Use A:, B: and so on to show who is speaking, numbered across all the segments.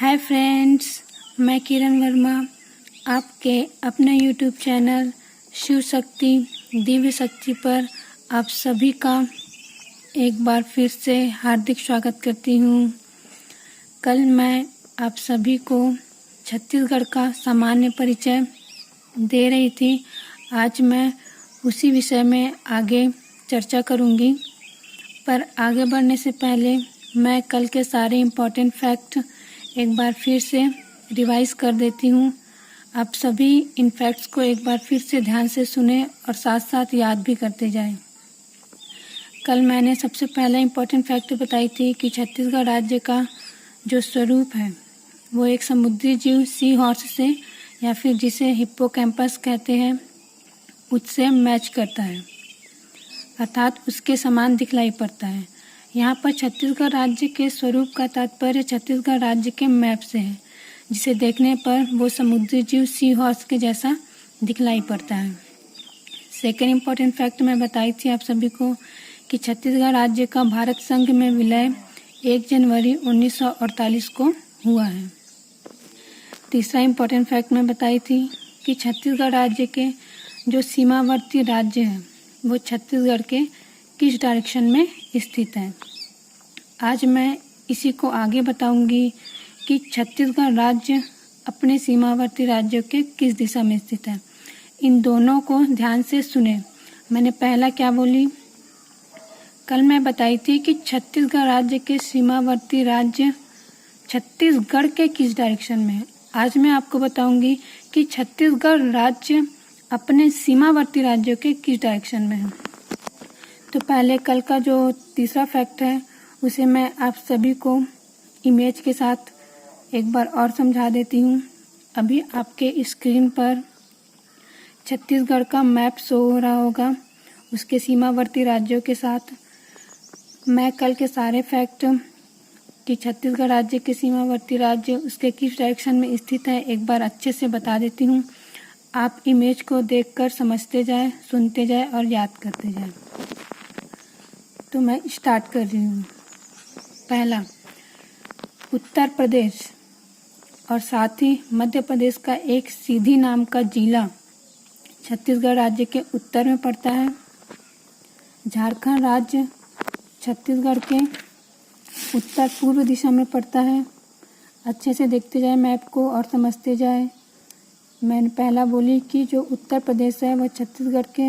A: Hi friends, मैं किरण वर्मा आपके अपने यूट्यूब चैनल शिव शक्ति दिव्य शक्ति पर आप सभी का एक बार फिर से हार्दिक स्वागत करती हूँ। कल मैं आप सभी को छत्तीसगढ़ का सामान्य परिचय दे रही थी। आज मैं उसी विषय में आगे चर्चा करूँगी, पर आगे बढ़ने से पहले मैं कल के सारे इम्पॉर्टेंट फैक्ट एक बार फिर से रिवाइज कर देती हूँ। आप सभी इन फैक्ट्स को एक बार फिर से ध्यान से सुने और साथ साथ याद भी करते जाएं। कल मैंने सबसे पहला इम्पॉर्टेंट फैक्ट बताई थी कि छत्तीसगढ़ राज्य का जो स्वरूप है वो एक समुद्री जीव सी हॉर्स से या फिर जिसे हिप्पोकैम्पस कहते हैं उससे मैच करता है, अर्थात उसके समान दिखलाई पड़ता है। यहाँ पर छत्तीसगढ़ राज्य के स्वरूप का तात्पर्य छत्तीसगढ़ राज्य के मैप से है, जिसे देखने पर वो समुद्री जीव सी हॉर्स के जैसा दिखलाई पड़ता है। सेकेंड इम्पॉर्टेंट फैक्ट मैं बताई थी आप सभी को कि छत्तीसगढ़ राज्य का भारत संघ में विलय 1 जनवरी 1948 को हुआ है। तीसरा इम्पॉर्टेंट फैक्ट मैं बताई थी कि छत्तीसगढ़ राज्य के जो सीमावर्ती राज्य हैं वो छत्तीसगढ़ के किस डायरेक्शन में स्थित है। आज मैं इसी को आगे बताऊंगी कि छत्तीसगढ़ राज्य अपने सीमावर्ती राज्यों के किस दिशा में स्थित है। इन दोनों को ध्यान से सुने। मैंने पहला क्या बोली? कल मैं बताई थी कि छत्तीसगढ़ राज्य के सीमावर्ती राज्य छत्तीसगढ़ के किस डायरेक्शन में है। आज मैं आपको बताऊंगी कि छत्तीसगढ़ राज्य अपने सीमावर्ती राज्यों के किस डायरेक्शन में है। तो पहले कल का जो तीसरा फैक्ट है उसे मैं आप सभी को इमेज के साथ एक बार और समझा देती हूँ। अभी आपके स्क्रीन पर छत्तीसगढ़ का मैप शो हो रहा होगा उसके सीमावर्ती राज्यों के साथ। मैं कल के सारे फैक्ट कि छत्तीसगढ़ राज्य के सीमावर्ती राज्य उसके किस डायरेक्शन में स्थित है एक बार अच्छे से बता देती हूँ। आप इमेज को देखकर समझते जाएं, सुनते जाएं और याद करते जाएं। तो मैं स्टार्ट कर रही हूँ। पहला, उत्तर प्रदेश और साथ ही मध्य प्रदेश का एक सीधी नाम का जिला छत्तीसगढ़ राज्य के उत्तर में पड़ता है। झारखंड राज्य छत्तीसगढ़ के उत्तर पूर्व दिशा में पड़ता है। अच्छे से देखते जाए मैप को और समझते जाए। मैंने पहला बोली कि जो उत्तर प्रदेश है वह छत्तीसगढ़ के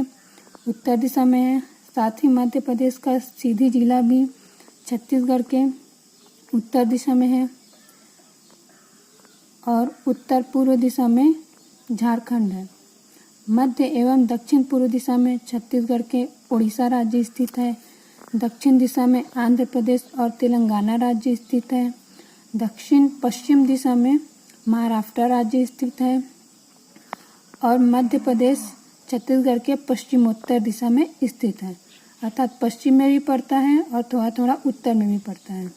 A: उत्तर दिशा में है। साथ ही मध्य प्रदेश का सीधी जिला भी छत्तीसगढ़ के उत्तर दिशा में है और उत्तर पूर्व दिशा में झारखंड है। मध्य एवं दक्षिण पूर्व दिशा में छत्तीसगढ़ के उड़ीसा राज्य स्थित है। दक्षिण दिशा में आंध्र प्रदेश और तेलंगाना राज्य स्थित है। दक्षिण पश्चिम दिशा में महाराष्ट्र राज्य स्थित है और मध्य प्रदेश छत्तीसगढ़ के पश्चिमोत्तर दिशा में स्थित है, अर्थात पश्चिम में भी पड़ता है और थोड़ा थोड़ा उत्तर में भी पड़ता है।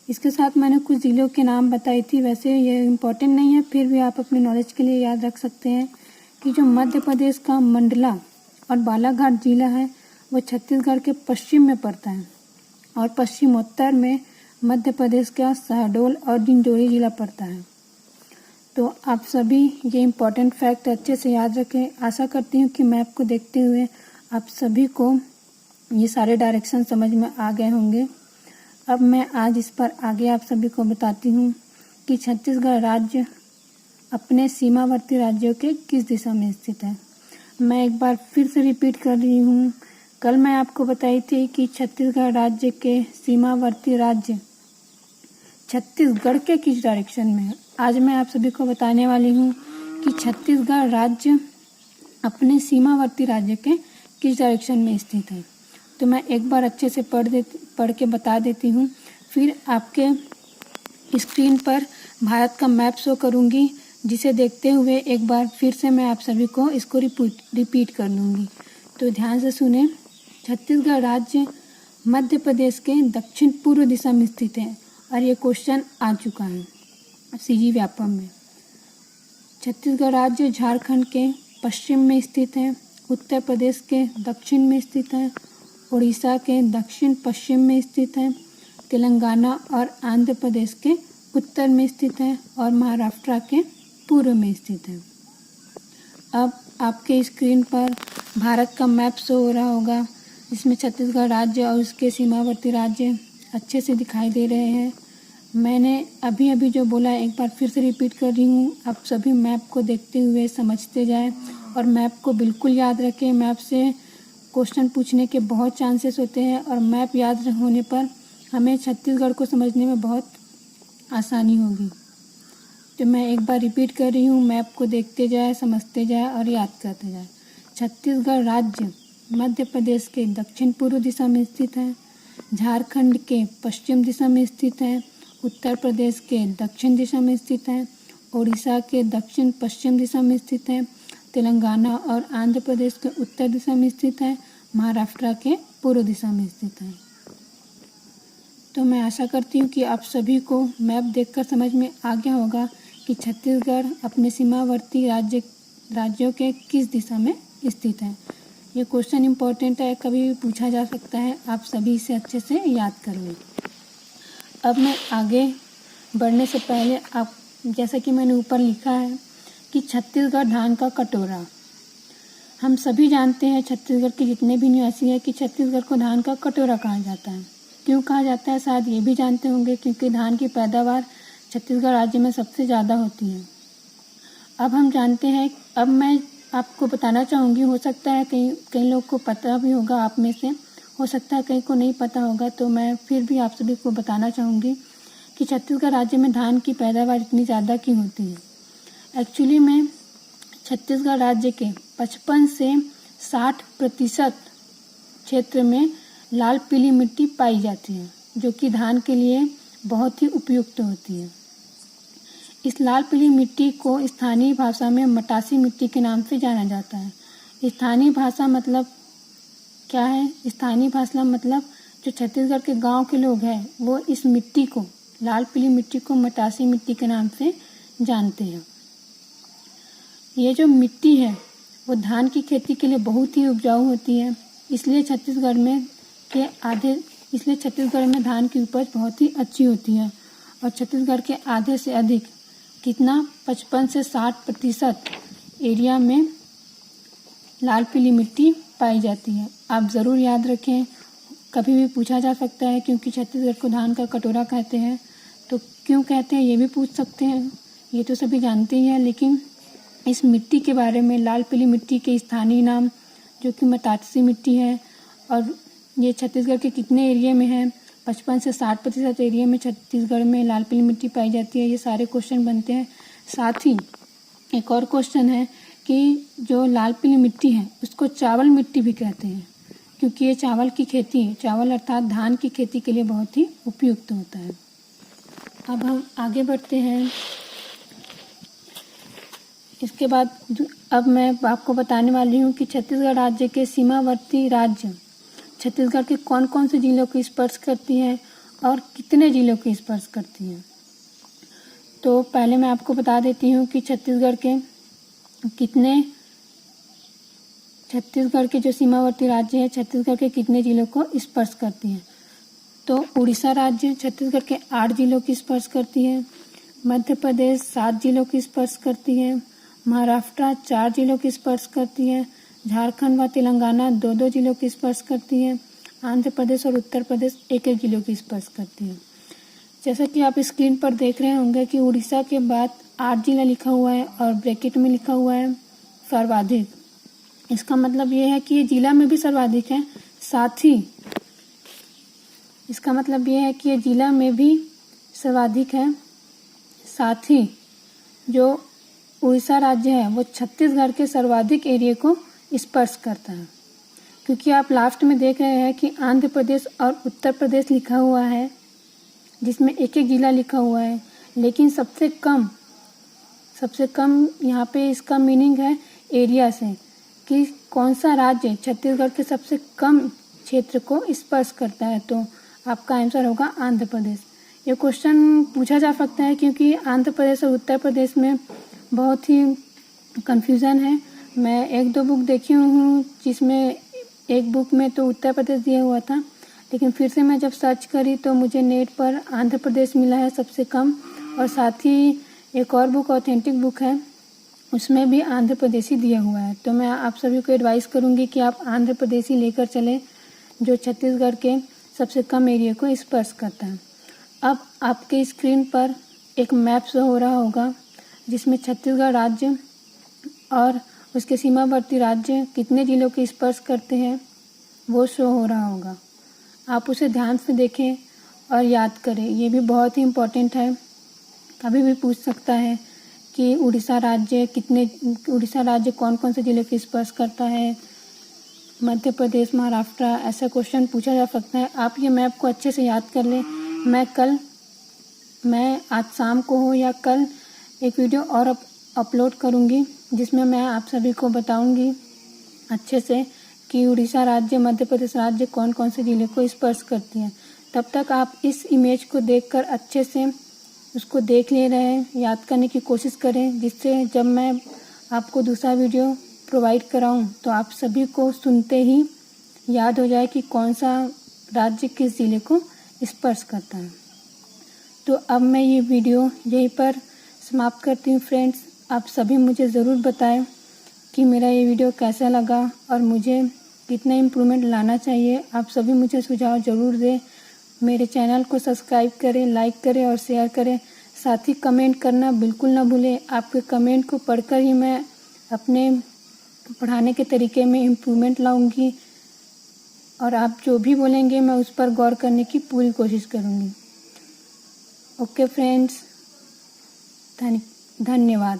A: इसके साथ मैंने कुछ जिलों के नाम बताई थी। वैसे ये इम्पोर्टेंट नहीं है, फिर भी आप अपने नॉलेज के लिए याद रख सकते हैं कि जो मध्य प्रदेश का मंडला और बालाघाट जिला है वो छत्तीसगढ़ के पश्चिम में पड़ता है और पश्चिमोत्तर में मध्य प्रदेश का शहडोल और डिंडोरी जिला पड़ता है। तो आप सभी ये इम्पॉर्टेंट फैक्ट अच्छे से याद रखें। आशा करती हूँ कि मैप को देखते हुए आप सभी को ये सारे डायरेक्शन समझ में आ गए होंगे। अब मैं आज इस पर आगे आप सभी को बताती हूँ कि छत्तीसगढ़ राज्य अपने सीमावर्ती राज्यों के किस दिशा में स्थित है। मैं एक बार फिर से रिपीट कर रही हूँ। कल मैं आपको बताई थी कि छत्तीसगढ़ राज्य के सीमावर्ती राज्य छत्तीसगढ़ के किस डायरेक्शन में है। आज मैं आप सभी को बताने वाली हूँ कि छत्तीसगढ़ राज्य अपने सीमावर्ती राज्य के किस डायरेक्शन में स्थित है। तो मैं एक बार अच्छे से पढ़ के बता देती हूँ, फिर आपके स्क्रीन पर भारत का मैप शो करूँगी, जिसे देखते हुए एक बार फिर से मैं आप सभी को इसको रिपीट कर लूँगी। तो ध्यान से सुने। छत्तीसगढ़ राज्य मध्य प्रदेश के दक्षिण पूर्व दिशा में स्थित है और ये क्वेश्चन आ चुका है सीजी व्यापम में। छत्तीसगढ़ राज्य झारखंड के पश्चिम में स्थित है, उत्तर प्रदेश के दक्षिण में स्थित है, उड़ीसा के दक्षिण पश्चिम में स्थित है, तेलंगाना और आंध्र प्रदेश के उत्तर में स्थित है और महाराष्ट्र के पूर्व में स्थित है। अब आपके स्क्रीन पर भारत का मैप शो हो रहा होगा, जिसमें छत्तीसगढ़ राज्य और उसके सीमावर्ती राज्य अच्छे से दिखाई दे रहे हैं। मैंने अभी जो बोला एक बार फिर से रिपीट कर रही हूँ। आप सभी मैप को देखते हुए समझते जाएं और मैप को बिल्कुल याद रखें। मैप से क्वेश्चन पूछने के बहुत चांसेस होते हैं और मैप याद होने पर हमें छत्तीसगढ़ को समझने में बहुत आसानी होगी। तो मैं एक बार रिपीट कर रही हूँ, मैप को देखते जाए, समझते जाए और याद करते जाए। छत्तीसगढ़ राज्य मध्य प्रदेश के दक्षिण पूर्व दिशा में स्थित है, झारखंड के पश्चिम दिशा में स्थित है, उत्तर प्रदेश के दक्षिण दिशा में स्थित है, ओडिशा के दक्षिण पश्चिम दिशा में स्थित है, तेलंगाना और आंध्र प्रदेश के उत्तर दिशा में स्थित है, महाराष्ट्र के पूर्व दिशा में स्थित है। तो मैं आशा करती हूँ कि आप सभी को मैप देखकर समझ में आ गया होगा कि छत्तीसगढ़ अपने सीमावर्ती राज्यों के किस दिशा में स्थित है। ये क्वेश्चन इम्पोर्टेंट है, कभी भी पूछा जा सकता है, आप सभी इसे अच्छे से याद कर लें। अब मैं आगे बढ़ने से पहले आप जैसा कि मैंने ऊपर लिखा है कि छत्तीसगढ़ धान का कटोरा। हम सभी जानते हैं, छत्तीसगढ़ के जितने भी निवासी हैं, कि छत्तीसगढ़ को धान का कटोरा कहा जाता है। क्यों कहा जाता है शायद ये भी जानते होंगे, क्योंकि धान की पैदावार छत्तीसगढ़ राज्य में सबसे ज़्यादा होती है। अब हम जानते हैं, अब मैं आपको बताना चाहूँगी, हो सकता है कई लोग को पता भी होगा, आप में से हो सकता है कई को नहीं पता होगा, तो मैं फिर भी आप सभी को बताना चाहूँगी कि छत्तीसगढ़ राज्य में धान की पैदावार इतनी ज़्यादा क्यों होती है। एक्चुअली में छत्तीसगढ़ राज्य के 55 से 60% क्षेत्र में लाल पीली मिट्टी पाई जाती है, जो कि धान के लिए बहुत ही उपयुक्त होती है। इस लाल पीली मिट्टी को स्थानीय भाषा में मटासी मिट्टी के नाम से जाना जाता है। स्थानीय भाषा मतलब क्या है? स्थानीय भाषा मतलब जो छत्तीसगढ़ के गांव के लोग हैं वो इस मिट्टी को, लाल पीली मिट्टी को मटासी मिट्टी के नाम से जानते हैं। ये जो मिट्टी है वो धान की खेती के लिए बहुत ही उपजाऊ होती है, इसलिए छत्तीसगढ़ में धान की उपज बहुत ही अच्छी होती है। और छत्तीसगढ़ के आधे से अधिक 55 से 60% एरिया में लाल पीली मिट्टी पाई जाती है। आप ज़रूर याद रखें, कभी भी पूछा जा सकता है, क्योंकि छत्तीसगढ़ को धान का कटोरा कहते हैं, तो क्यों कहते हैं ये भी पूछ सकते हैं। ये तो सभी जानते ही हैं, लेकिन इस मिट्टी के बारे में, लाल पीली मिट्टी के स्थानीय नाम जो कि मटासी मिट्टी है, और ये छत्तीसगढ़ के कितने एरिया में है, 55 से 60% एरिया में छत्तीसगढ़ में लाल पीली मिट्टी पाई जाती है, ये सारे क्वेश्चन बनते हैं। साथ ही एक और क्वेश्चन है कि जो लाल पीली मिट्टी है उसको चावल मिट्टी भी कहते हैं, क्योंकि ये चावल की खेती, चावल अर्थात धान की खेती के लिए बहुत ही उपयुक्त होता है। अब हम आगे बढ़ते हैं। इसके बाद अब मैं आपको बताने वाली हूँ कि छत्तीसगढ़ राज्य के सीमावर्ती राज्य छत्तीसगढ़ के कौन कौन से जिलों को स्पर्श करती हैं और कितने जिलों को स्पर्श करती हैं। तो पहले मैं आपको बता देती हूँ कि छत्तीसगढ़ के जो सीमावर्ती राज्य है, छत्तीसगढ़ के कितने जिलों को स्पर्श करती हैं। तो उड़ीसा राज्य छत्तीसगढ़ के 8 जिलों की स्पर्श करती है, मध्य प्रदेश 7 जिलों की स्पर्श करती है, महाराष्ट्र 4 जिलों की स्पर्श करती है, झारखंड व तेलंगाना 2-2 जिलों की स्पर्श करती है, आंध्र प्रदेश और उत्तर प्रदेश 1-1 जिलों की स्पर्श करती है। जैसा कि आप स्क्रीन पर देख रहे होंगे कि उड़ीसा के बाद 8 जिला लिखा हुआ है और ब्रैकेट में लिखा हुआ है सर्वाधिक। इसका मतलब ये है कि ये जिला में भी सर्वाधिक है, साथ ही इसका मतलब ये है कि ये जिला में भी सर्वाधिक है, साथ ही जो उड़ीसा राज्य है वो छत्तीसगढ़ के सर्वाधिक एरिया को स्पर्श करता है। क्योंकि आप लास्ट में देख रहे हैं कि आंध्र प्रदेश और उत्तर प्रदेश लिखा हुआ है, जिसमें 1-1 जिला लिखा हुआ है, लेकिन सबसे कम यहाँ पे इसका मीनिंग है एरिया से, कि कौन सा राज्य छत्तीसगढ़ के सबसे कम क्षेत्र को स्पर्श करता है। तो आपका आंसर होगा आंध्र प्रदेश। ये क्वेश्चन पूछा जा सकता है क्योंकि आंध्र प्रदेश और उत्तर प्रदेश में बहुत ही कन्फ्यूज़न है। मैं 1-2 बुक देखी हूँ, जिसमें एक बुक में तो उत्तर प्रदेश दिया हुआ था, लेकिन फिर से मैं जब सर्च करी तो मुझे नेट पर आंध्र प्रदेश मिला है सबसे कम, और साथ ही एक और बुक ऑथेंटिक बुक है, उसमें भी आंध्र प्रदेशी दिया हुआ है। तो मैं आप सभी को एडवाइस करूँगी कि आप आंध्र प्रदेशी लेकर चलें, जो छत्तीसगढ़ के सबसे कम एरिया को स्पर्श करता है। अब आपके स्क्रीन पर एक मैप शो हो रहा होगा, जिसमें छत्तीसगढ़ राज्य और उसके सीमावर्ती राज्य कितने जिलों के स्पर्श करते हैं वो शो हो रहा होगा। आप उसे ध्यान से देखें और याद करें, ये भी बहुत ही इम्पोर्टेंट है। कभी भी पूछ सकता है कि उड़ीसा राज्य कौन कौन से जिले के स्पर्श करता है, मध्य प्रदेश, महाराष्ट्र, ऐसा क्वेश्चन पूछा जा सकता है। आप ये मैप को अच्छे से याद कर लें। मैं आज शाम को हो या कल एक वीडियो और अपलोड करूँगी, जिसमें मैं आप सभी को बताऊँगी अच्छे से कि उड़ीसा राज्य, मध्य प्रदेश राज्य कौन कौन से जिले को स्पर्श करती हैं। तब तक आप इस इमेज को देखकर अच्छे से उसको देख ले रहे हैं, याद करने की कोशिश करें, जिससे जब मैं आपको दूसरा वीडियो प्रोवाइड कराऊं तो आप सभी को सुनते ही याद हो जाए कि कौन सा राज्य किस जिले को स्पर्श करता है। तो अब मैं ये वीडियो यहीं पर समाप्त करती हूँ फ्रेंड्स। आप सभी मुझे ज़रूर बताएं कि मेरा ये वीडियो कैसा लगा और मुझे कितना इम्प्रूवमेंट लाना चाहिए। आप सभी मुझे सुझाव ज़रूर दें। मेरे चैनल को सब्सक्राइब करें, लाइक करें और शेयर करें। साथ ही कमेंट करना बिल्कुल ना भूलें। आपके कमेंट को पढ़कर ही मैं अपने पढ़ाने के तरीके में इम्प्रूवमेंट लाऊंगी और आप जो भी बोलेंगे मैं उस पर गौर करने की पूरी कोशिश करूंगी। ओके फ्रेंड्स, धन्यवाद।